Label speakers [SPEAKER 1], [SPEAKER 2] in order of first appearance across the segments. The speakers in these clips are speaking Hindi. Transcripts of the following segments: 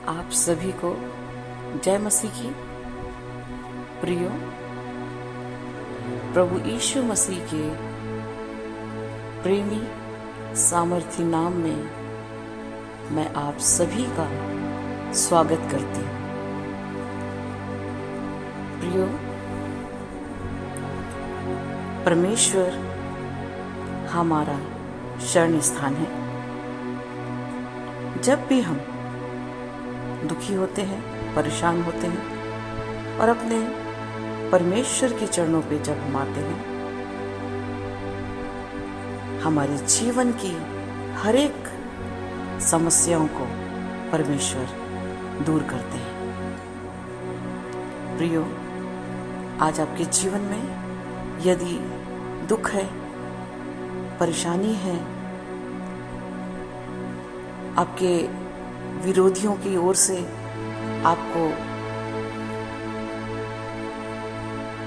[SPEAKER 1] आप सभी को जय मसीह की। प्रियो, प्रभु यीशु मसीह के प्रेमी सामर्थी नाम में मैं आप सभी का स्वागत करती हूँ। प्रियो, परमेश्वर हमारा शरण स्थान है। जब भी हम दुखी होते हैं, परेशान होते हैं और अपने परमेश्वर के चरणों पे जब हम आते हैं, हमारे जीवन की हर एक समस्याओं को परमेश्वर दूर करते हैं। प्रियो, आज आपके जीवन में यदि दुख है, परेशानी है, आपके विरोधियों की ओर से आपको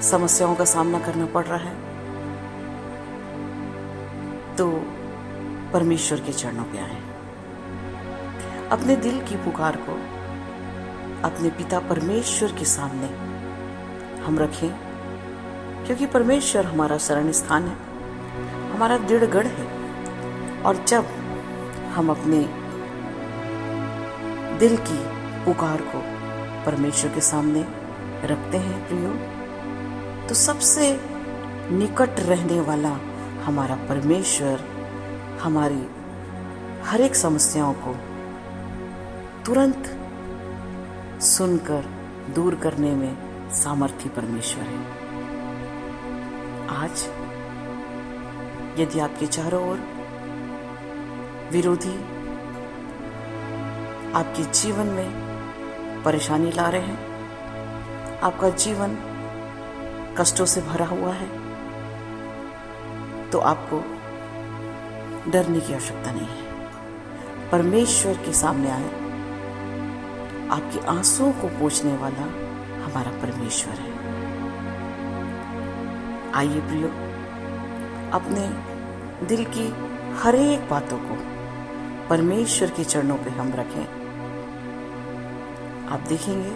[SPEAKER 1] समस्याओं का सामना करना पड़ रहा है, तो परमेश्वर के चरणों पे आए। अपने दिल की पुकार को अपने पिता परमेश्वर के सामने हम रखें, क्योंकि परमेश्वर हमारा शरण स्थान है, हमारा दृढ़ गढ़ है। और जब हम अपने दिल की पुकार को परमेश्वर के सामने रखते हैं प्रियो, तो सबसे निकट रहने वाला हमारा परमेश्वर हमारी हर एक समस्याओं को तुरंत सुनकर दूर करने में सामर्थी परमेश्वर है। आज यदि आपके चारों ओर विरोधी आपके जीवन में परेशानी ला रहे हैं, आपका जीवन कष्टों से भरा हुआ है, तो आपको डरने की आवश्यकता नहीं है। परमेश्वर के सामने आए, आपके आंसुओं को पोंछने वाला हमारा परमेश्वर है। आइए प्रियो, अपने दिल की हर एक बातों को परमेश्वर के चरणों पे हम रखें। आप देखेंगे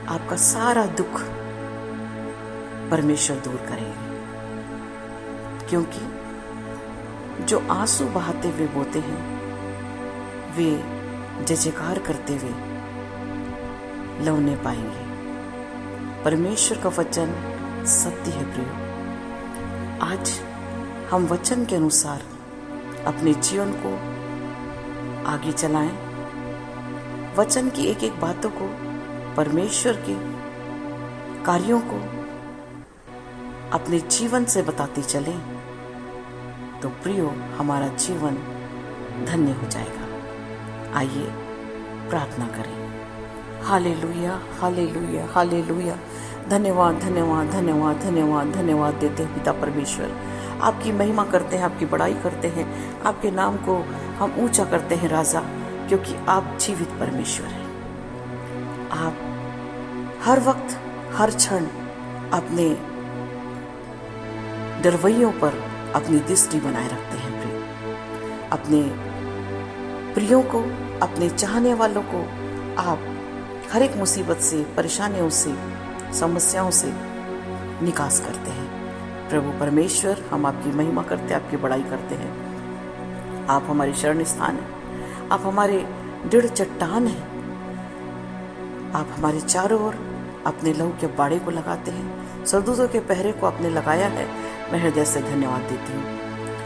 [SPEAKER 1] आपका सारा दुख परमेश्वर दूर करेंगे, क्योंकि जो आंसू बहाते हुए बोते हैं, वे जय जयकार करते हुए लौने पाएंगे। परमेश्वर का वचन सत्य है प्रियो। आज हम वचन के अनुसार अपने जीवन को आगे चलाएं, वचन की एक एक बातों को, परमेश्वर के कार्यों को अपने जीवन से बताते चलें, तो प्रियो हमारा जीवन धन्य हो जाएगा। आइए प्रार्थना करें। Hallelujah, hallelujah, hallelujah. धन्यवाद, धन्यवाद, धन्यवाद, धन्यवाद, धन्यवाद देते हैं पिता परमेश्वर। आपकी महिमा करते हैं, आपकी बड़ाई करते हैं, आपके नाम को हम ऊंचा करते हैं राजा, क्योंकि आप जीवित परमेश्वर हैं। आप हर वक्त, हर क्षण अपने डरवैयों पर अपनी दृष्टि बनाए रखते हैं। अपने प्रियों को, अपने चाहने वालों को आप हर एक मुसीबत से, परेशानियों से, समस्याओं से निकास करते हैं। प्रभु परमेश्वर, हम आपकी महिमा करते हैं, आपकी बड़ाई करते हैं। आप हमारे शरण स्थान हैं, आप हमारे दृढ़ चट्टान हैं। आप हमारे चारों ओर अपने लहू के बाड़े को लगाते हैं, सरदूतों के पहरे को आपने लगाया है। मैं हृदय से धन्यवाद देती हूँ।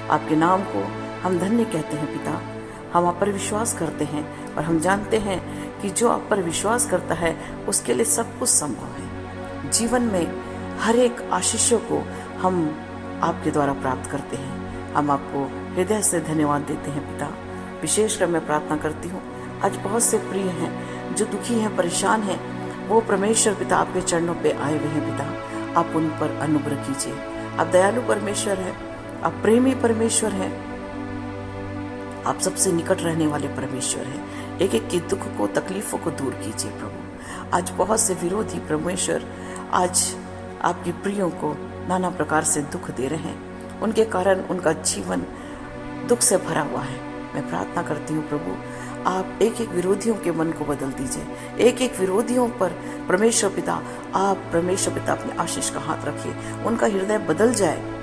[SPEAKER 1] आपके नाम को हम धन्य कहते हैं पिता। हम आप पर विश्वास करते हैं और हम जानते हैं कि जो आप पर विश्वास करता है उसके लिए सब कुछ संभव है। जीवन में हर एक आशीषों को हम आपके द्वारा प्राप्त करते हैं। हम आपको हृदय से धन्यवाद देते हैं पिता। विशेषकर मैं प्रार्थना करती हूँ, आज बहुत से प्रिय हैं जो दुखी हैं, परेशान हैं, वो परमेश्वर पिता आपके चरणों पे आए हुए हैं पिता। आप उन पर अनुग्रह कीजिए। आप दयालु परमेश्वर हैं, आप प्रेमी परमेश्वर हैं, आप सबसे निकट रहने वाले परमेश्वर हैं। एक एक के दुख को, तकलीफों को दूर कीजिए प्रभु। आज बहुत से विरोधी परमेश्वर आज आपके प्रियों को नाना प्रकार से दुख दे रहे हैं, उनके कारण उनका जीवन दुख से भरा हुआ है। मैं प्रार्थना करती हूँ प्रभु, आप एक एक विरोधियों के मन को बदल दीजिए। एक एक विरोधियों पर परमेश्वर पिता, आप परमेश्वर पिता अपने आशीष का हाथ रखिए, उनका हृदय बदल जाए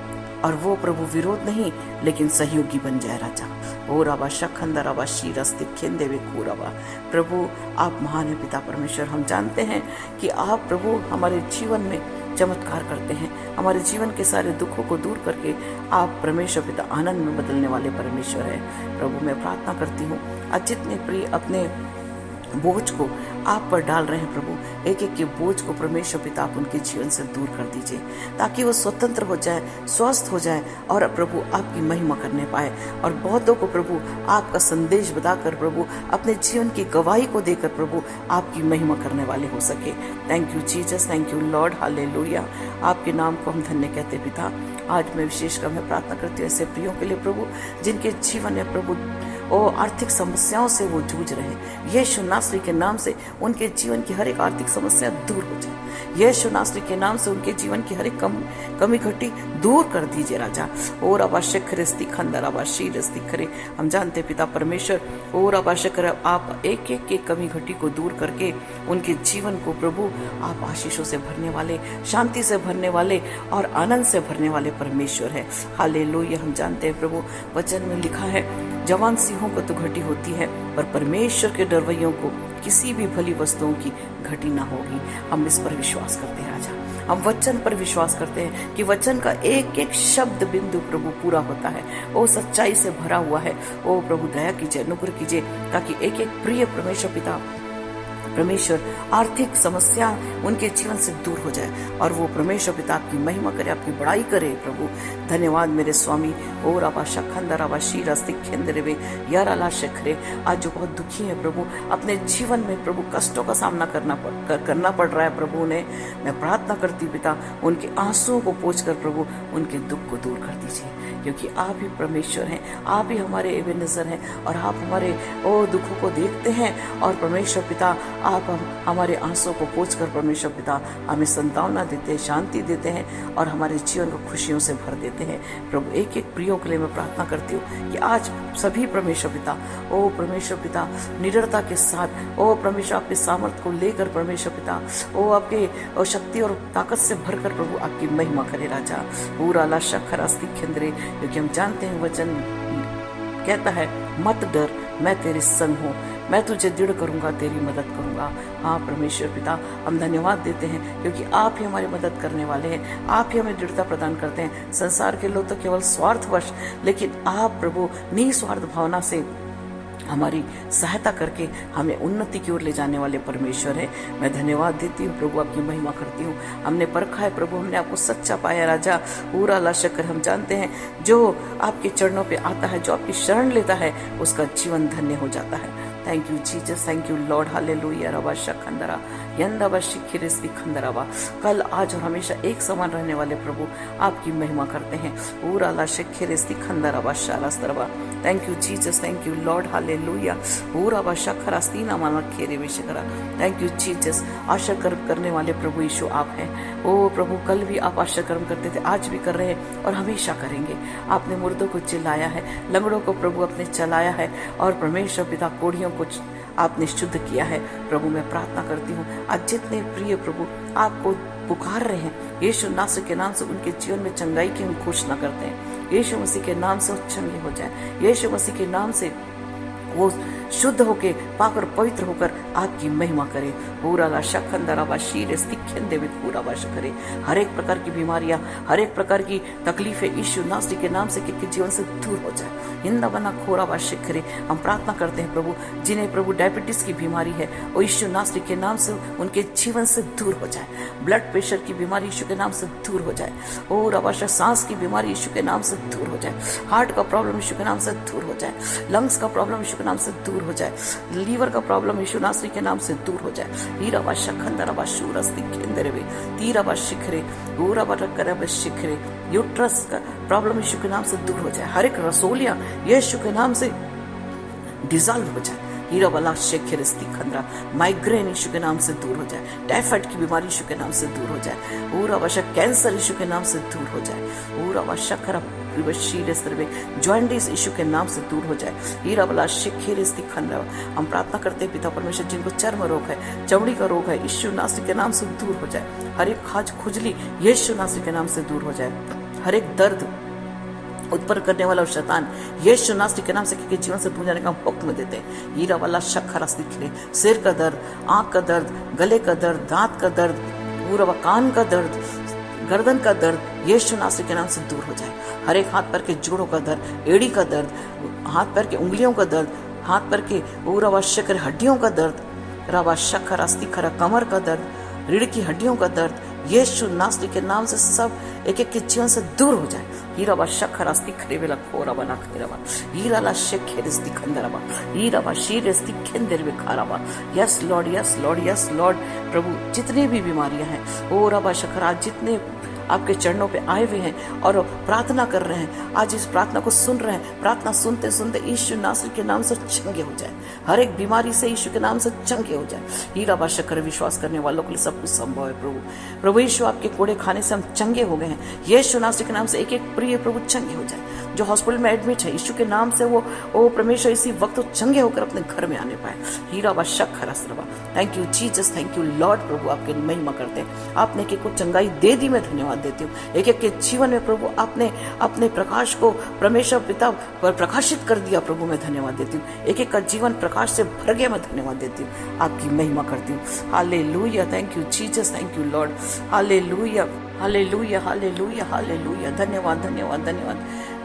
[SPEAKER 1] और वो प्रभु विरोध नहीं लेकिन सहयोगी बन जाए राजा। ओ रबा शखंदर रबा शीरस्ति खेंदेवे रबा। प्रभु आप महान है पिता परमेश्वर। हम जानते हैं कि आप प्रभु हमारे जीवन में चमत्कार करते हैं, हमारे जीवन के सारे दुखों को दूर करके आप परमेश्वर पिता आनंद में बदलने वाले परमेश्वर है। प्रभु मैं प्रार्थना करती हूँ आज जितने प्रिय अपने बोझ को आप पर डाल रहे हैं प्रभु, एक एक के बोझ को परमेश्वर पिता आप उनके जीवन से दूर कर दीजिए ताकि वो स्वतंत्र हो जाए, स्वस्थ हो जाए और प्रभु आपकी महिमा करने पाए और बहुतों को प्रभु आपका संदेश बताकर प्रभु अपने जीवन की गवाही को देकर प्रभु आपकी महिमा करने वाले हो सके। Thank you Jesus, thank you lord, hallelujah. आपके नाम को हम धन्य कहते पिता। आज मैं विशेषकर मैं प्रार्थना करती हूँ ऐसे प्रियों के लिए प्रभु जिनके जीवन में प्रभु आर्थिक समस्याओं से वो जूझ रहे हैं। यीशु नासरी के नाम से उनके जीवन की हर एक आर्थिक समस्या दूर हो जाए। यीशु नासरी के नाम से उनके जीवन की हर एक कमी घटी दूर कर दीजिए राजा। और अवश्यक खरिस्ती खंदर अवश्य खरे। हम जानते पिता परमेश्वर और अवश्यक आप एक एक के कमी घटी को दूर करके उनके जीवन को प्रभु आप आशीषों से भरने वाले, शांति से भरने वाले और आनंद से भरने वाले परमेश्वर है। हालेलुया। हम जानते हैं प्रभु वचन में लिखा है जवान सिंहों को तो घटी होती है पर परमेश्वर के डरवैयों को किसी भी भली वस्तुओं की घटी ना होगी। हम इस पर विश्वास करते हैं राजा। हम वचन पर विश्वास करते हैं कि वचन का एक एक शब्द बिंदु प्रभु पूरा होता है, वो सच्चाई से भरा हुआ है। ओ प्रभु दया कीजिए, अनुग्रह कीजिए ताकि एक एक प्रिय परमेश्वर पिता परमेश्वर आर्थिक समस्या उनके जीवन से दूर हो जाए और वो परमेश्वर पिता आपकी महिमा करे, आपकी बड़ाई करे। प्रभु धन्यवाद मेरे स्वामी। और आबा शखंदर आबा शीरा सिखेंदरे यार अला शेखरे। आज जो बहुत दुखी है प्रभु, अपने जीवन में प्रभु कष्टों का सामना करना पड़ रहा है प्रभु ने, मैं प्रार्थना करती पिता उनके आंसुओं को पोंछकर प्रभु उनके दुख को दूर कर दीजिए, क्योंकि आप ही परमेश्वर हैं, आप ही हमारे एबेनेज़र हैं और आप हमारे दुखों को देखते हैं और परमेश्वर पिता आप हमारे आंसुओं को पोंछकर परमेश्वर पिता हमें संतावना देते हैं, शांति देते हैं और हमारे जीवन को खुशियों से भर देते हैं। प्रभु एक एक प्रियों के लिए मैं प्रार्थना करती हूँ कि आज सभी परमेश्वर पिता परमेश्वर पिता निडरता के साथ परमेश्वर आपके सामर्थ्य को लेकर परमेश्वर पिता आपके शक्ति और ताकत से भरकर प्रभु आपकी महिमा करे राजा। पूरा ला शखरास्ती खेंद्रे, क्योंकि हम जानते हैं वचन कहता है मत डर, मैं तेरे संग हूँ, मैं तुझे दृढ़ करूंगा, तेरी मदद करूंगा। हाँ परमेश्वर पिता हम धन्यवाद देते हैं क्योंकि आप ही हमारी मदद करने वाले हैं, आप ही हमें दृढ़ता प्रदान करते हैं। संसार के लोग तो केवल स्वार्थवश, लेकिन आप प्रभु निस्वार्थ भावना से हमारी सहायता करके हमें उन्नति की ओर ले जाने वाले परमेश्वर है। मैं धन्यवाद देती हूँ प्रभु, आपकी महिमा करती हूँ। हमने परखा है प्रभु, हमने आपको सच्चा पाया राजा। पूरा ला शक्कर हम जानते हैं जो आपके चरणों पे आता है, जो आपकी शरण लेता है, उसका जीवन धन्य हो जाता है। Thank you Jesus, thank you lord, hallelujah. रबा शखंदरा यंदबा शिखिरिस्ती खंदराबा। कल आज और हमेशा एक समान रहने वाले प्रभु आपकी महिमा करते हैं। पूरा ला शिखिरिस्ती खंदराबा शारास्तरबा। Thank you Jesus, thank you lord, hallelujah. पूरा बा शखरास्तीना माना खेरे विशकरा। Thank you Jesus. आशा करने वाले प्रभु यीशु आप हैं। ओ प्रभु कल भी आप आशा कर्म करते थे, आज भी कर रहे हैं और हमेशा करेंगे। आपने मुर्दों को चिल्लाया है, लंगड़ों को प्रभु आपने चलाया है और परमेश्वर पिता कोढ़ियों को आपने शुद्ध किया है। प्रभु मैं प्रार्थना करती हूँ आज जितने प्रिय प्रभु आपको पुकार रहे हैं, यीशु नासरी के नाम से उनके जीवन में चंगाई की हम घोषणा करते हैं। यीशु मसीह के नाम से वो चंगे हो जाए, यीशु मसीह के नाम से वो शुद्ध होके पाकर पवित्र होकर आपकी महिमा करे। पूरा ला शखंदराबा शीरे स्तिखेंदेवे पूरा वाश करे। हर एक प्रकार की बीमारियां, हर एक प्रकार की तकलीफें यीशु नासरी के नाम से किसी जीवन से दूर हो जाए। हिंदा बना खोरा वाश करे। हम प्रार्थना करते हैं प्रभु जिन्हें प्रभु डायबिटीज की बीमारी है वो यीशु नासरी के नाम से उनके जीवन से दूर हो जाए। ब्लड प्रेशर की बीमारी यीशु के नाम से दूर हो जाए। और अवश्य सांस की बीमारी यीशु के नाम से दूर हो जाए। हार्ट का प्रॉब्लम यीशु के नाम से दूर हो जाए। लंग्स का प्रॉब्लम यीशु के नाम से दूर हो जाए। लीवर का प्रॉब्लम यीशु नासरी के नाम से दूर हो जाए। हीराबा शखंदराबा शूरस्ती केंद्रवे तीराबा शिखरे ऊराबा रकरबा शिखरे। यूट्रस का प्रॉब्लम यीशु के नाम से दूर हो जाए। हर एक रसोलियां यीशु के नाम से डिसॉल्व हो जाए। हीरावाला शेखरिस्ती खंद्रा माइग्रेन यीशु के नाम से दूर हो जाए। टाइफाइड की बीमारी यीशु के नाम से दूर हो जाए। ऊरावाशा कैंसर यीशु के नाम से दूर हो जाए। ऊरावाशा खरा ज्वाइंटिस यीशु के नाम से दूर हो जाए। हीरा वाला शिखिर हम प्रार्थना करते हैं पिता परमेश्वर, जिनको चर्म रोग है, चमड़ी का रोग है, यीशु नासरी के नाम से दूर हो जाए। हर एक खाज खुजली यीशु नासरी के नाम से दूर हो जाए। हर एक दर्द उत्पन्न करने वाला शैतान यीशु नासरी के नाम से के जीवन से दूर जाने का हुक्म देते हैं। हीरा वाला शक्खरा दिखले, सिर का दर्द, आंख का दर्द, गले का दर्द, दांत का दर्द, पूरा कान का दर्द, गर्दन का दर्द यीशु नासरी के नाम से दूर हो जाए। हर एक हाथ पैर के जोड़ों का दर्द, एड़ी का दर्द, हाथ पैर के उंगलियों का दर्द, हाथ पैर के पूरा शक्कर हड्डियों का दर्द, रवा शक्खरा खरा कमर का दर्द, रीढ़ की हड्डियों का दर्द यीशु नासरी के नाम से सब एक एक के जीवन से दूर हो जाए। हीरा वा शक्खरा खरेवेला खोरा बना खरेवा, हीरा ला शेखेरिस्ती खंदरवा, हीरा वा शीरेस्ती खेंदरवे खारावा। Yes lord, yes lord, yes lord. प्रभु जितनी भी बीमारियां हैं ओ रवा शक्खरा, जितने आपके चरणों पे आए हुए हैं और प्रार्थना कर रहे हैं, आज इस प्रार्थना को सुन रहे हैं, प्रार्थना सुनते सुनते यीशु नासरी के नाम से चंगे हो जाए। हर एक बीमारी से यीशु के नाम से चंगे हो जाए। हीरा बाशा कर विश्वास करने वालों के लिए सब कुछ संभव है। प्रभु यीशु, आपके कोड़े खाने से हम चंगे हो गए हैं। यीशु नासरी के नाम से एक एक प्रिय प्रभु चंगे हो जाए। जो हॉस्पिटल में एडमिट है, यीशु के नाम से वो परमेश्वर इसी वक्त चंगे होकर अपने घर में आने पाए। हीरा बाशा खरसरवा। Thank you Jesus, thank you lord. प्रभु आपके महिमा करते हैं। आपने एक एक को चंगाई दे दी, मैं धन्यवाद देती हूँ। एक एक के जीवन में प्रभु आपने अपने प्रकाश को परमेश्वर पिता पर प्रकाशित कर दिया। प्रभु मैं धन्यवाद देती हूँ। एक एक का जीवन प्रकाश से भर गया, मैं धन्यवाद देती हूँ। आपकी महिमा करती हूँ। Hallelujah, thank you Jesus, thank you lord. Hallelujah, hallelujah, hallelujah, hallelujah. धन्यवाद, धन्यवाद, धन्यवाद,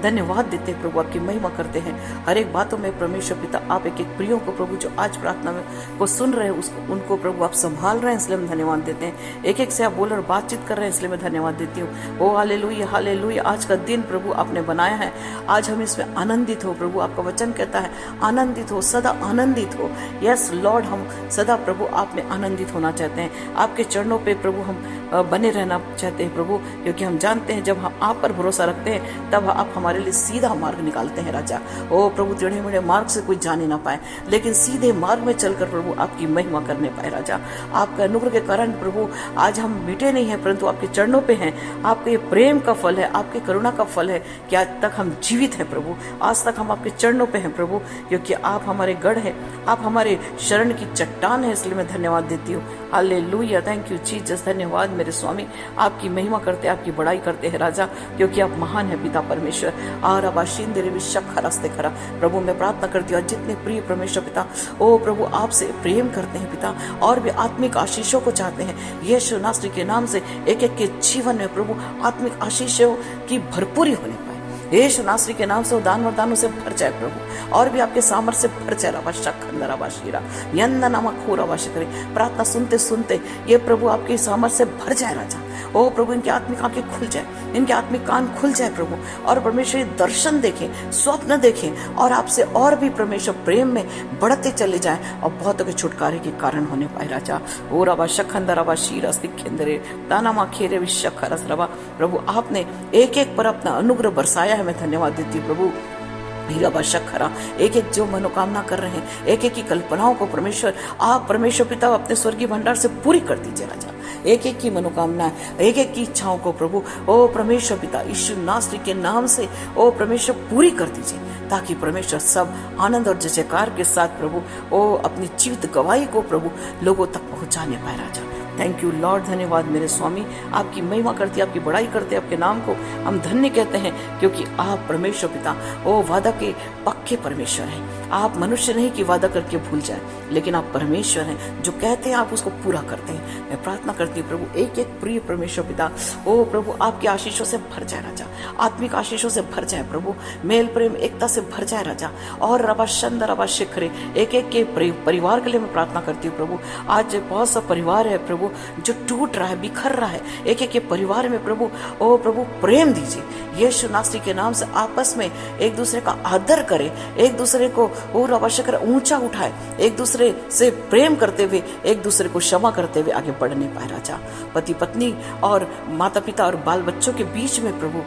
[SPEAKER 1] धन्यवाद देते हैं प्रभु, आपकी महिमा करते हैं। हर एक बातों में परमेश्वर पिता आप एक एक प्रियों को प्रभु जो आज प्रार्थना में को सुन रहे हैं, उसको उनको प्रभु आप संभाल रहे हैं, इसलिए हम धन्यवाद देते हैं। एक एक से आप बोल और बातचीत कर रहे हैं, इसलिए मैं धन्यवाद देती हूँ। ओ हालेलुया, हालेलुया। आज का दिन प्रभु आपने बनाया है, आज हम इसमें आनंदित हो। प्रभु आपका वचन कहता है आनंदित हो, सदा आनंदित हो। यस लॉर्ड, हम सदा प्रभु आप में आनंदित होना चाहते हैं। आपके चरणों पे प्रभु हम बने रहना चाहते हैं प्रभु, क्योंकि हम जानते हैं जब हम आप पर भरोसा रखते हैं तब आप हमारे लिए सीधा मार्ग निकालते हैं राजा। ओ प्रभु, टेढ़े मेढ़े मार्ग से कोई जाने ना पाए, लेकिन सीधे मार्ग में चलकर प्रभु आपकी महिमा करने पाए राजा। आपका अनुग्रह के कारण प्रभु आज हम मिटे नहीं हैं, परंतु आपके चरणों पे हैं। आपके प्रेम का फल है, आपके करुणा का फल है कि आज तक हम जीवित हैं प्रभु। आज तक हम आपके चरणों पे हैं प्रभु, क्योंकि आप हमारे गढ़ हैं, आप हमारे शरण की चट्टान है, इसलिए मैं धन्यवाद देती हूँ। Hallelujah, thank you Jesus. धन्यवाद मेरे स्वामी, आपकी महिमा करते, आपकी बड़ाई करते हैं राजा, क्योंकि आप महान है पिता परमेश्वर। खरा प्रभु मैं प्रार्थना करती हूँ, जितने प्रिय परमेश्वर पिता ओ प्रभु आपसे प्रेम करते हैं पिता, और भी आत्मिक आशीषों को चाहते हैं, यीशु नासरी के नाम से एक एक के जीवन में प्रभु आत्मिक आशीषों की भरपूरी होने पाए। यीशु नासरी के नाम से वो दान वरदानों से भर जाए प्रभु, और भी आपके सामर्थ्य से भर जाए। प्रार्थना सुनते सुनते ये प्रभु आपके सामर्थ्य से भर जाए राजा। ओ प्रभु, इनकी आत्मिक आंखें खुल जाए, इनके आत्मिक कान खुल जाए प्रभु, और परमेश्वर दर्शन देखें, स्वप्न देखें, और आपसे और भी परमेश्वर प्रेम में बढ़ते चले जाएं, और बहुतों के छुटकारे के कारण होने पाए राजा। ओ रवा शखंदरवा शीरा सिखेंदरे ताना मा खेरे विशखरस रवा। प्रभु आपने एक एक पर अपना अनुग्रह बरसाया है, मैं धन्यवाद देती हूँ प्रभु। हीरा शक्खरा एक एक जो मनोकामना कर रहे हैं, एक एक की कल्पनाओं को परमेश्वर आप परमेश्वर पिता अपने स्वर्गीय भंडार से पूरी कर दीजिए राजा। एक एक की मनोकामना, एक एक की इच्छाओं को प्रभु ओ परमेश्वर पिता यीशु नासरी के नाम से ओ परमेश्वर पूरी कर दीजिए, ताकि परमेश्वर सब आनंद और जय जयकार के साथ प्रभु ओ अपनी जीवित गवाही को प्रभु लोगों तक पहुंचाने पाए राजा। थैंक यू लॉर्ड, धन्यवाद मेरे स्वामी, आपकी महिमा करते, आपकी बड़ाई करते, आपके नाम को हम धन्य कहते हैं, क्योंकि आप परमेश्वर पिता ओ वादा के पक्के परमेश्वर हैं। आप मनुष्य नहीं कि वादा करके भूल जाए, लेकिन आप परमेश्वर हैं, जो कहते हैं आप उसको पूरा करते हैं। मैं प्रार्थना करती हूँ प्रभु, एक एक प्रिय परमेश्वर पिता ओ प्रभु आपके आशीषों से भर जाए राजा, आत्मिक आशीषों से भर जाए प्रभु, मेल प्रेम एकता से भर जाए राजा। और रबा शंद रबा शिखरे एक एक के परिवार के लिए मैं प्रार्थना करती हूँ प्रभु। आज बहुत सा परिवार है प्रभु जो टूट रहा है, बिखर रहा है, एक एक के परिवार में प्रभु ओ प्रभु प्रेम दीजिए। यीशु नासरी के नाम से आपस में एक दूसरे का आदर करे, एक दूसरे को और आवश्यक ऊंचा उठाए, एक दूसरे से प्रेम करते हुए, एक दूसरे को क्षमा करते हुए आगे बढ़ने पाए राजा। पति पत्नी और माता पिता और बाल बच्चों के बीच में प्रभु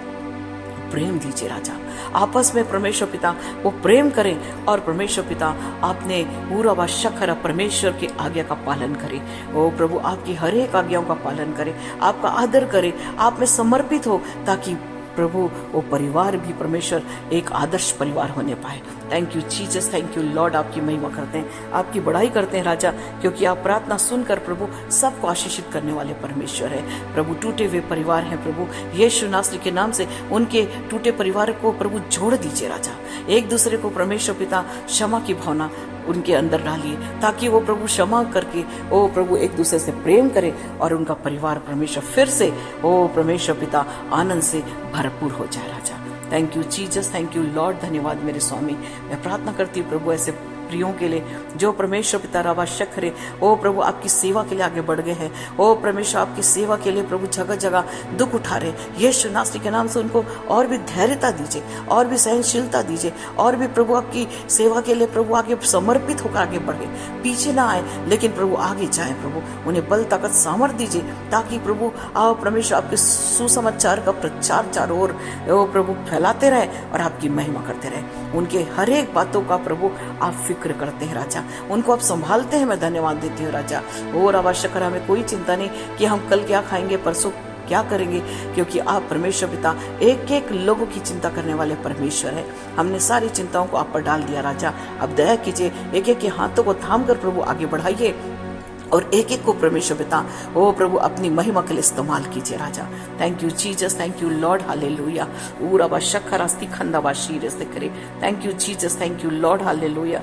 [SPEAKER 1] प्रेम दीजिए राजा। आपस में परमेश्वर पिता वो प्रेम करें, और परमेश्वर पिता आपने पूरा व शखर परमेश्वर की आज्ञा का पालन करें। ओ प्रभु आपकी हर एक आज्ञाओं का पालन करें, आपका आदर करें, आप में समर्पित हो, ताकि प्रभु वो परिवार भी परमेश्वर एक आदर्श परिवार होने पाए। Thank you Jesus, thank you Lord. आपकी महिमा करते हैं, आपकी बड़ाई करते हैं राजा, क्योंकि आप प्रार्थना सुनकर प्रभु सबको आशीषित करने वाले परमेश्वर है। प्रभु टूटे हुए परिवार हैं प्रभु, यीशु नासरी के नाम से उनके टूटे परिवार को प्रभु जोड़ दीजिए राजा। एक दूसरे को परमेश्वर पिता क्षमा की भावना उनके अंदर डालिए, ताकि वो प्रभु क्षमा करके ओ प्रभु एक दूसरे से प्रेम करे और उनका परिवार परमेश्वर फिर से ओ परमेश्वर पिता आनंद से भरपूर हो जाए राजा। Thank you Jesus, thank you lord. धन्यवाद मेरे स्वामी। मैं प्रार्थना करती हूँ प्रभु ऐसे प्रियों के लिए जो परमेश्वर पिता रवा शखरे ओ प्रभु आपकी सेवा के लिए आगे बढ़ गए हैं। ओ परमेश्वर आपकी सेवा के लिए प्रभु जगह जगह दुख उठा रहे, यीशु नासरी के नाम से उनको और भी धैर्यता दीजिए, और भी सहनशीलता दीजिए, और भी प्रभु आपकी सेवा के लिए प्रभु आगे समर्पित होकर आगे बढ़े, पीछे ना आए लेकिन प्रभु आगे जाए। प्रभु उन्हें बल ताकत सामर्थ दीजिए, ताकि प्रभु आप परमेश्वर आपके सुसमाचार का प्रचार चारों ओर प्रभु फैलाते रहे और आपकी महिमा करते रहे। उनके हर एक बातों का प्रभु आप फिक्र करते हैं राजा, उनको आप संभालते हैं। मैं धन्यवाद देती हूँ राजा। और आवश्यक हमें कोई चिंता नहीं कि हम कल क्या खाएंगे, परसों क्या करेंगे, क्योंकि आप परमेश्वर पिता एक एक लोगों की चिंता करने वाले परमेश्वर है। हमने सारी चिंताओं को आप पर डाल दिया राजा। अब दया कीजिए, एक एक के हाथों को थाम कर प्रभु आगे बढ़ाइए और एक एक को परमेश्वर पिता ओ प्रभु अपनी महिमा के लिए इस्तेमाल कीजिए राजा। Thank you Jesus, thank you lord, hallelujah. ऊराबा शक्खरास्ती खंदाबा शीरस्ते करे। Thank you Jesus, thank you lord, hallelujah.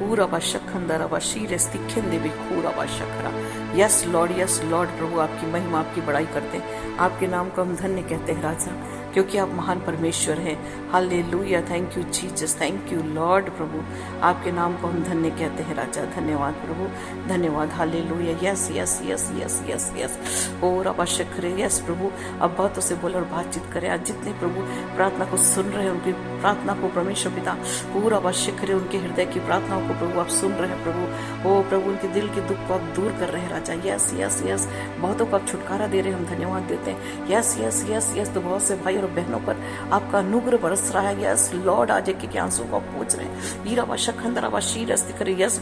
[SPEAKER 1] ऊराबा शक्खंदराबा शीरस्ती खिंदेबी खूराबा शक्खरा। यस लॉर्ड, प्रभु आपकी महिमा आपकी बड़ाई करते हैं, आपके नाम को हम धन्य कहते हैं राजा, क्योंकि आप महान परमेश्वर हैं। Hallelujah. Thank you Jesus, thank you lord. प्रभु आपके नाम को हम धन्य कहते हैं राजा। धन्यवाद प्रभु, धन्यवाद। Hallelujah. Yes yes yes yes yes yes और आवश्यक करें। यस प्रभु अब बातों से बोले और बातचीत करें। आज जितने प्रभु प्रार्थना को सुन रहे हैं उनकी प्रार्थना को परमेश्वर पिता पूरा आवश्यक करें। उनके हृदय की प्रार्थनाओं को प्रभु आप सुन रहे हैं प्रभु। ओ प्रभु उनके दिल के दुख को आप दूर कर रहे हैं राजा। यस यस यस बहुतों को आप छुटकारा दे रहे हैं, हम धन्यवाद देते हैं। यस यस यस यस तो बहुत से भाई और बहनों पर आपका अनुग्रह बरस रहा है। यस लॉर्ड आज एक के आंसू को आप पूछ रहे हैं। ईरावा शखंदरावा शीरस्ती करे। यस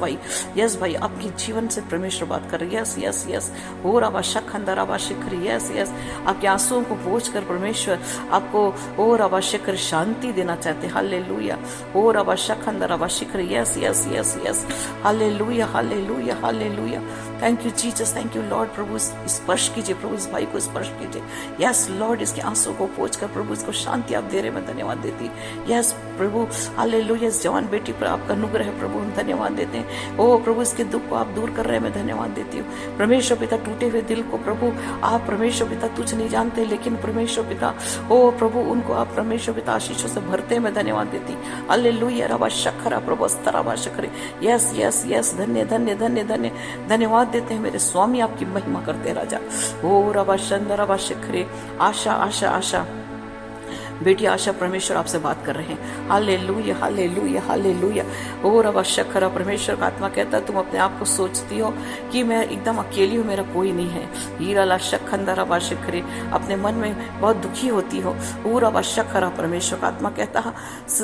[SPEAKER 1] भाई आपके जीवन से परमेश्वर बात कर रहे हैं। यस यस यस हो रावा शखंदरावा शिखर। यस यस आपके आंसुओं को पोंछ कर परमेश्वर आपको ओ रावा शिखर शांति देना चाहते हैं। हालेलुया। ओ रावा शखंदरावा शिखर। Yes yes yes yes hallelujah hallelujah hallelujah. Thank you Jesus, thank you lord. प्रभु स्पर्श कीजिए, प्रभु इस भाई को स्पर्श कीजिए। यस लॉर्ड इसके आंसू को पोंछ कर प्रभु इसको शांति आप दे रहे, मैं धन्यवाद देती। यस प्रभु हालेलुया। इस जवान बेटी पर आपका अनुग्रह है प्रभु, हम धन्यवाद देते हैं। ओ प्रभु इसके दुख को आप दूर कर रहे हैं, मैं धन्यवाद देती हूँ। परमेश्वर पिता टूटे हुए दिल को प्रभु आप परमेश्वर पिता तुझ नहीं जानते, लेकिन परमेश्वर पिता ओ प्रभु उनको आप परमेश्वर पिता आशीषों से भरते हैं, मैं धन्यवाद देती। हालेलुया। रवा शखरा प्रभु स्तरावा शखरे। यस यस यस धन्य धन्य धन्य धन्य धन्यवाद देते हैं मेरे स्वामी, आपकी महिमा करते हैं राजा। ओ रवा शंदरावा शखरे। आशा आशा आशा बेटी आशा परमेश्वर आपसे बात कर रहे हैं। Hallelujah hallelujah hallelujah. ओ रवा शखरा परमेश्वर का आत्मा कहता है तुम अपने आप को सोचती हो कि मैं एकदम अकेली हूँ, मेरा कोई नहीं है। हीरा ला शखंदरा वा शिखरे अपने मन में बहुत दुखी होती हो। ओ रवा शखरा परमेश्वर का आत्मा कहता है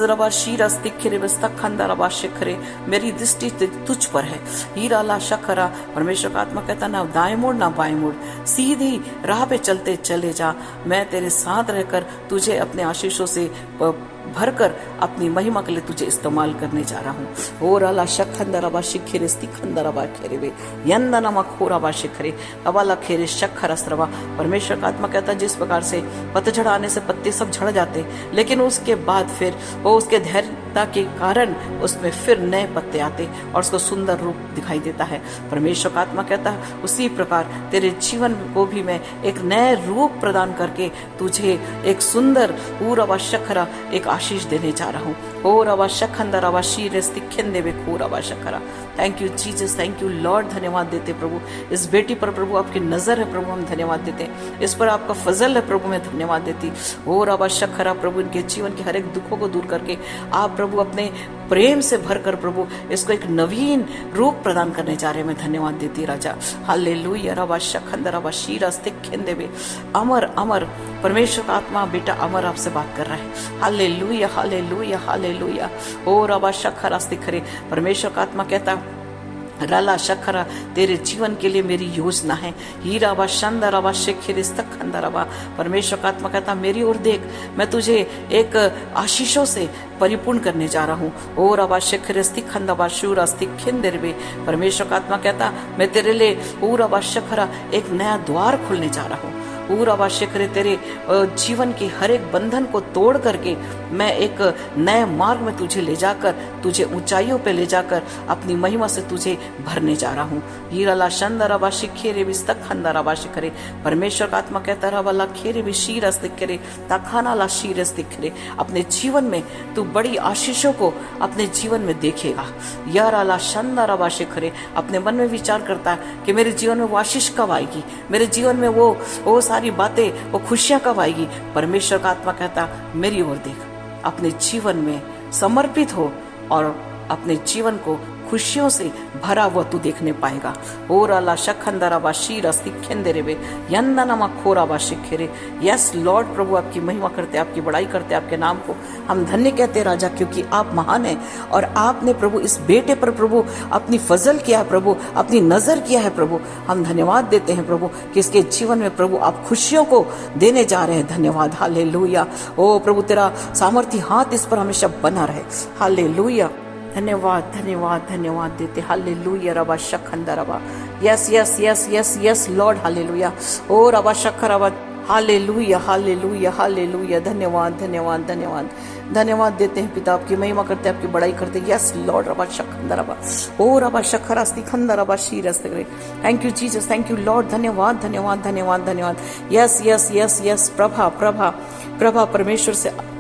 [SPEAKER 1] रवा शीरा स्तिखरे बस्तखंदरा वा शिखरे मेरी दृष्टि तुझ पर है। हीरा ला शखरा परमेश्वर का आत्मा कहता ना दाएं मोड़ ना बाएं मोड़, सीधी राह पे चलते चले जा। मैं तेरे साथ रहकर तुझे अपने आशीषों से भरकर अपनी महिमा के लिए तुझे इस्तेमाल करने जा रहा हूँ। ओ राला शखंदराबा शिखरे स्तिखंदराबा खेरे यंदनमा खोराबा शिखरे अबाला खेरे शखरस्त्रवा। परमेश्वर का आत्मा कहता है जिस प्रकार से पतझड़ आने से पत्ते सब झड़ जाते, लेकिन उसके बाद फिर वो उसके धैर्यता के कारण उसमें फिर नए पत्ते आते और उसको सुंदर रूप दिखाई देता है। परमेश्वर का आत्मा कहता है उसी प्रकार तेरे जीवन को भी मैं एक नए रूप प्रदान करके तुझे एक सुंदर पूरा शखरा एक आशीष देने जा रहा हूँ। ओ रवा शखंदरावा शीरस्ति खिंदेवे खूरावा शखरा। Thank you Jesus, thank you lord. धन्यवाद देते प्रभु इस बेटी पर प्रभु आपकी नजर है प्रभु, हम धन्यवाद देते हैं। इस पर आपका फजल है प्रभु, मैं धन्यवाद देती। ओ रवा शखरा प्रभु इनके जीवन के हर एक दुखों को दूर करके आप प्रभु अपने प्रेम से भरकर प्रभु इसको एक नवीन रूप प्रदान करने जा रहे हैं, मैं धन्यवाद देती राजा। हालेलुया। रवा शखंदरावा शीरस्ति खिंदेवे। अमर अमर परमेश्वर का आत्मा बेटा अमर आपसे बात कर रहा है। Hallelujah hallelujah hallelujah. ओ रवा शखरा स्तिखरे परमेश्वर का आत्मा कहता रला शखरा तेरे जीवन के लिए मेरी योजना है। हीरा वा शानदार वा शेखिरिस्तक खंदारवा। परमेश्वर का आत्मा कहता मेरी ओर देख, मैं तुझे एक आशीषों से परिपूर्ण करने जा रहा हूँ। ओ रवा शेखरिस्तिक खंदावा शूरास्तिक खिंदरबे। परमेश्वर का आत्मा कहता मैं तेरे लिए ओ रवा शखरा एक नया द्वार खोलने जा रहा हूँ। पूरा वाशिखरे तेरे जीवन के हर एक बंधन को तोड़ करके मैं एक नए मार्ग में तुझे ले जाकर, तुझे ऊंचाइयों पे ले जाकर अपनी महिमा से तुझे भरने जा रहा हूँ। हीराला शंदरा वाशिखेरे विस्तक खंदरा वाशिखरे। परमेश्वर का आत्मा कहता रहा वाला खेरे भी शीरस दिखरे ताखाना ला शीरस दिखरे। अपने जीवन में तू बड़ी आशीषों को अपने जीवन में देखेगा। याराला शंदरा वाशिखरे। अपने मन में विचार करता है कि मेरे जीवन में वो आशीष कब आएगी, मेरे जीवन में वो सारी बातें, वो खुशियां कब आएगी। परमेश्वर का आत्मा कहता मेरी ओर देख, अपने जीवन में समर्पित हो और अपने जीवन को खुशियों से भरा हुआ तू देखने पाएगा। ओराला शखंदरा वा शीरस्ति खेंदेरेवे यंदनमा खोरा वा शिखेरे। यस लॉर्ड, प्रभु आपकी महिमा करते, आपकी बड़ाई करते, आपके नाम को हम धन्य कहते राजा, क्योंकि आप महान हैं और आपने प्रभु इस बेटे पर प्रभु अपनी फजल किया है, प्रभु अपनी नजर किया है। प्रभु हम धन्यवाद देते हैं प्रभु कि इसके जीवन में प्रभु आप खुशियों को देने जा रहे हैं। धन्यवाद, हालेलुया। ओ प्रभु तेरा सामर्थ्य हाथ इस पर हमेशा बना रहे। हालेलुया। धन्यवाद धन्यवाद धन्यवाद देते। हालेलुया रबा शखंदा रबा। Yes yes yes yes yes lord, hallelujah. ओ रबा शख रबा। Hallelujah hallelujah hallelujah. धन्यवाद धन्यवाद धन्यवाद धन्यवाद देते हैं पिता, आपकी महिमा करते, आपकी बड़ाई करते। यस लॉर्ड रबा शखंदा रबा। ओ रबा शखरास्ति खंदा रबा शीरस्ते। Thank you Jesus, thank you lord. धन्यवाद धन्यवाद धन्यवाद धन्यवाद। Yes yes yes yes. प्रभा प्रभा प्रभा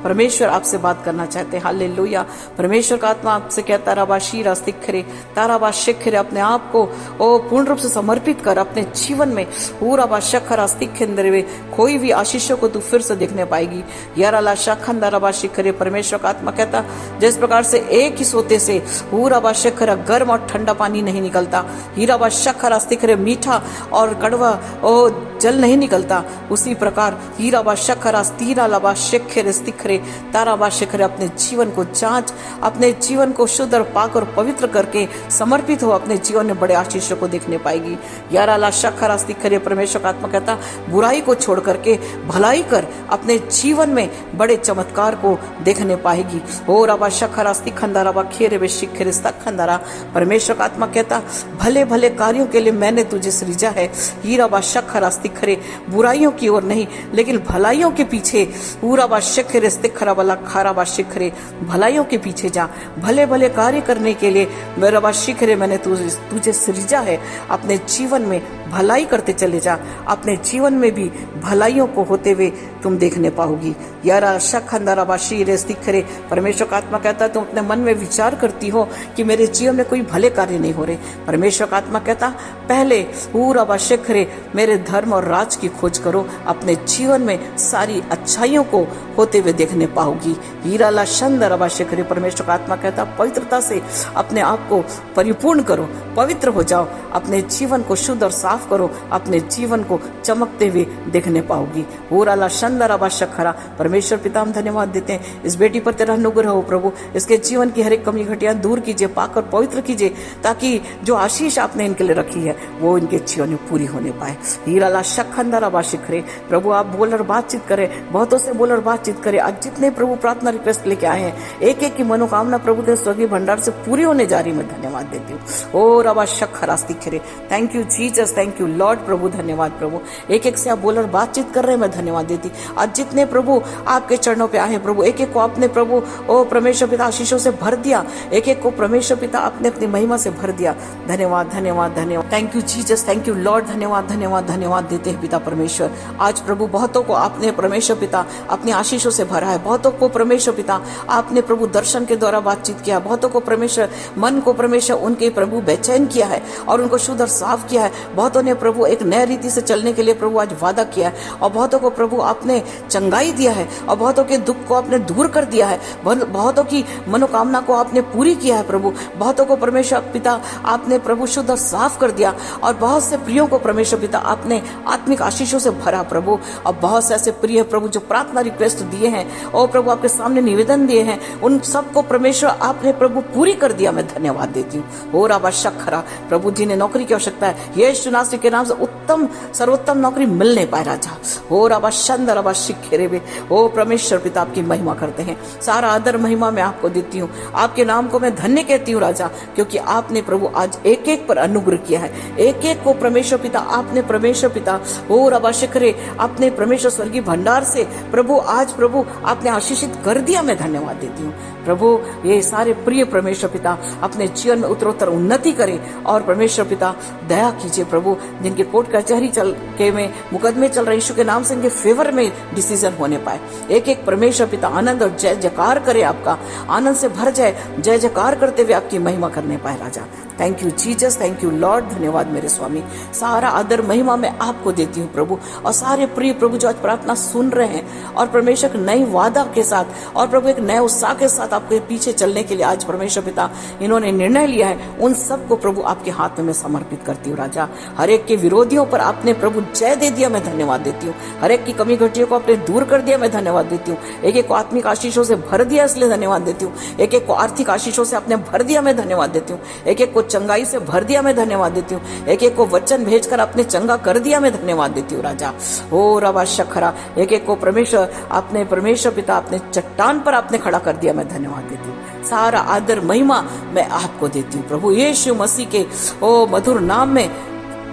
[SPEAKER 1] परमेश्वर आपसे बात करना चाहते हैं। हालेलुया। परमेश्वर का आत्मा आपसे कहता रबा शीरा सिखरे ताराबा शिखरे। अपने आप को ओ पूर्ण रूप से समर्पित कर अपने जीवन में। पूरा शखरा स्तिखंदरे कोई भी आशीषों को तू फिर से देखने पाएगी। याराला शखंदरबा शिखरे। परमेश्वर का आत्मा कहता जिस प्रकार से एक ही सोते से पूरा शखरा गर्म और ठंडा पानी नहीं निकलता, हीराबा शखरा स्तिखरे मीठा और कड़वा ओ जल नहीं निकलता, उसी प्रकार हीराबा शखरा स्तीरा लबा शिखरे स्तिखरे ताराबा शिखरे अपने जीवन को जांच, अपने जीवन को शुद्ध और पाक और पवित्र करके समर्पित हो, अपने जीवन में बड़े आशीषों को देखने पाएगी। याराला शखरा स्तिखरे। परमेश्वर का आत्मा कहता बुराई को छोड़ करके भलाई कर अपने जीवन में बड़े चमत्कार को देखने पाएगी। ओ रबा शखरा स्तिखंदा रबा खेरे वे शिखरे स्तखंदारा। परमेश्वर का आत्मा कहता भले भले कार्यों के लिए मैंने तुझे सृजा है। हीराबा शखरा स्तिखरे। बुराइयों की ओर नहीं लेकिन भलाइयों के पीछे। पूरा शिखरे स्तिखरा वाला खाराबा शिखरे। भलाइयों के पीछे जा, भले भले कार्य करने के लिए मेरा शिखरे मैंने तुझे सृजा है। अपने जीवन में भलाई करते चले जा, अपने जीवन में भी भलाइयों को होते हुए तुम देखने पाओगी। यारा शखंदरबा शीरे स्तिखरे। परमेश्वर का आत्मा कहता तुम अपने मन में विचार करती हो कि मेरे जीवन में कोई भले कार्य नहीं हो रहे। परमेश्वर का आत्मा कहता पहले पूरा शिखरे मेरे धर्म और राज की खोज करो, अपने जीवन में सारी अच्छाइयों को होते हुए देखने पाओगी। हीराला शंदरबा शिखरे। परमेश्वर का आत्मा कहता पवित्रता से अपने आप को परिपूर्ण करो, पवित्र हो जाओ, अपने जीवन को शुद्ध और साफ करो, अपने जीवन को चमकते हुए देखने पाओगी। ऊराला शंदरबा शखरा। परमेश्वर पिता हम धन्यवाद देते हैं इस बेटी पर तेरा अनुग्रह हो प्रभु, इसके जीवन की हर एक कमी घटिया दूर कीजिए, पाकर पवित्र कीजिए, ताकि जो आशीष आपने इनके लिए रखी है वो इनके जीवन में पूरी होने पाए। हीराला शखंदरबा शिखरे। प्रभु आप बोल और बातचीत करें, बहुतों से बोल और बातचीत करें। आज जितने प्रभु प्रार्थना रिक्वेस्ट लेके आए हैं, एक एक की मनोकामना प्रभु के स्वर्गीय भंडार से पूरी होने जा रही, मैं धन्यवाद देती हूँ। ओ रबा शखरा स्तिखरे। Thank you Jesus, thank you lord. प्रभु धन्यवाद प्रभु, एक एक से आप बोल और बातचीत कर रहे हैं, मैं धन्यवाद देती। आज जितने प्रभु आपके चरणों पे आए प्रभु, एक एक को आपने प्रभु ओ परमेश्वर पिता आशीषों से भर दिया, एक एक को परमेश्वर पिता आपने अपनी महिमा से भर दिया। धन्यवाद धन्यवाद धन्यवाद। Thank you Jesus, thank you lord. धन्यवाद धन्यवाद धन्यवाद देते हैं पिता परमेश्वर। आज प्रभु बहुतों को आपने परमेश्वर पिता अपनी आशीषों से भरा है, बहुतों को परमेश्वर पिता आपने प्रभु दर्शन के द्वारा बातचीत किया, बहुतों को परमेश्वर मन को परमेश्वर उनके प्रभु बेचैन किया है और उनको को शुद्ध और साफ किया है। बहुतों ने प्रभु एक नए रीति से चलने के लिए प्रभु आज वादा किया है, और बहुतों को प्रभु आपने चंगाई दिया है, और बहुतों के दुख को आपने दूर कर दिया है, बहुतों की मनोकामना को आपने पूरी किया है प्रभु। बहुतों को परमेश्वर पिता आपने प्रभु शुद्ध और साफ कर दिया, और बहुत से प्रियों को परमेश्वर पिता आपने आत्मिक आशीषों से भरा प्रभु। और बहुत से ऐसे प्रिय प्रभु जो प्रार्थना रिक्वेस्ट दिए हैं और प्रभु आपके सामने निवेदन दिए हैं, उन सबको परमेश्वर आपने प्रभु पूरी कर दिया। मैं धन्यवाद देती हूँ। हो राबा शखरा प्रभु, जिन्हें नौकरी की आवश्यकता है, यीशु नासरी के नाम से उत्तम सर्वोत्तम नौकरी मिल नहीं पाए राजा। हो राबा शंदर राबा शिखेरे वे, ओ परमेश्वर पिता आपकी महिमा करते हैं। सारा आदर महिमा मैं आपको देती हूँ। आपके नाम को मैं धन्य कहती हूँ राजा, क्योंकि आपने प्रभु आज एक एक पर अनुग्रह किया है, एक एक को परमेश्वर पिता आपने परमेश्वर पिता हो राबा शिखरे अपने परमेश्वर स्वर्गीय भंडार से प्रभु आज प्रभु आपने आशीषित कर दिया। मैं धन्यवाद देती हूँ प्रभु। ये सारे प्रिय परमेश्वर पिता अपने जीवन में उत्तरोत्तर उन्नति करें, और परमेश्वर पिता दया कीजिए प्रभु, जिनके कोर्ट कचहरी में मुकदमे चल रहे, यीशु के नाम से इनके फेवर में डिसीजन होने पाए। एक एक परमेश्वर पिता आनंद और जय जयकार करे, आपका आनंद से भर जाए, जय जयकार करते हुए आपकी महिमा करने पाए राजा। Thank you Jesus, thank you lord, धन्यवाद मेरे स्वामी। सारा आदर महिमा मैं आपको देती हूँ प्रभु। और सारे प्रिय प्रभु जो आज प्रार्थना सुन रहे हैं, और परमेश्वर एक नई वादा के साथ और प्रभु एक नए उत्साह के साथ आपके पीछे चलने के लिए आज परमेश्वर पिता इन्होंने निर्णय लिया है, उन सबको प्रभु आपके हाथ में मैं समर्पित करती हूँ राजा। हर एक के विरोधियों पर आपने प्रभु जय दे दिया, मैं धन्यवाद देती हूँ। हर एक की कमी घटियों को आपने दूर कर दिया, मैं धन्यवाद देती हूँ। एक एक को आत्मिक आशीषों से भर दिया, इसलिए धन्यवाद देती हूँ। एक एक को आर्थिक आशीषों से आपने भर दिया, मैं धन्यवाद देती हूँ। एक एक को चंगाई से भर दिया, मैं धन्यवाद देती हूँ। एक एक को वचन भेजकर आपने चंगा कर दिया, मैं धन्यवाद देती हूँ राजा। ओ रबा शखरा, एक एक को परमेश्वर आपने परमेश्वर पिता आपने चट्टान पर आपने खड़ा कर दिया, मैं धन्यवाद देती हूँ। सारा आदर महिमा मैं आपको देती हूँ प्रभु यीशु मसीह के ओ मधुर नाम में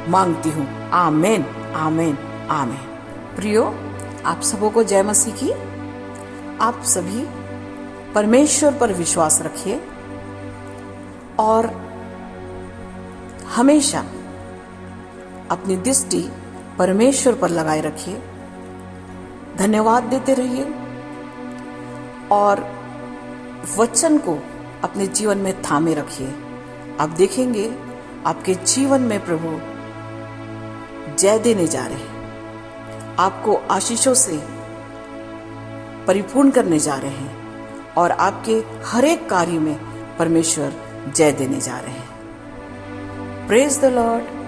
[SPEAKER 1] मांगती हूँ। आमीन, आमीन, आमीन। प्रियो, आप सबों को जय मसीह की। आप सभी परमेश्वर पर विश्वास रखिए और हमेशा अपनी दृष्टि परमेश्वर पर लगाए रखिए। धन्यवाद देते रहिए और वचन को अपने जीवन में थामे रखिए। आप देखेंगे आपके जीवन में प्रभु जय देने जा रहे हैं, आपको आशीषों से परिपूर्ण करने जा रहे हैं और आपके हर एक कार्य में परमेश्वर जय देने जा रहे हैं। Praise the Lord.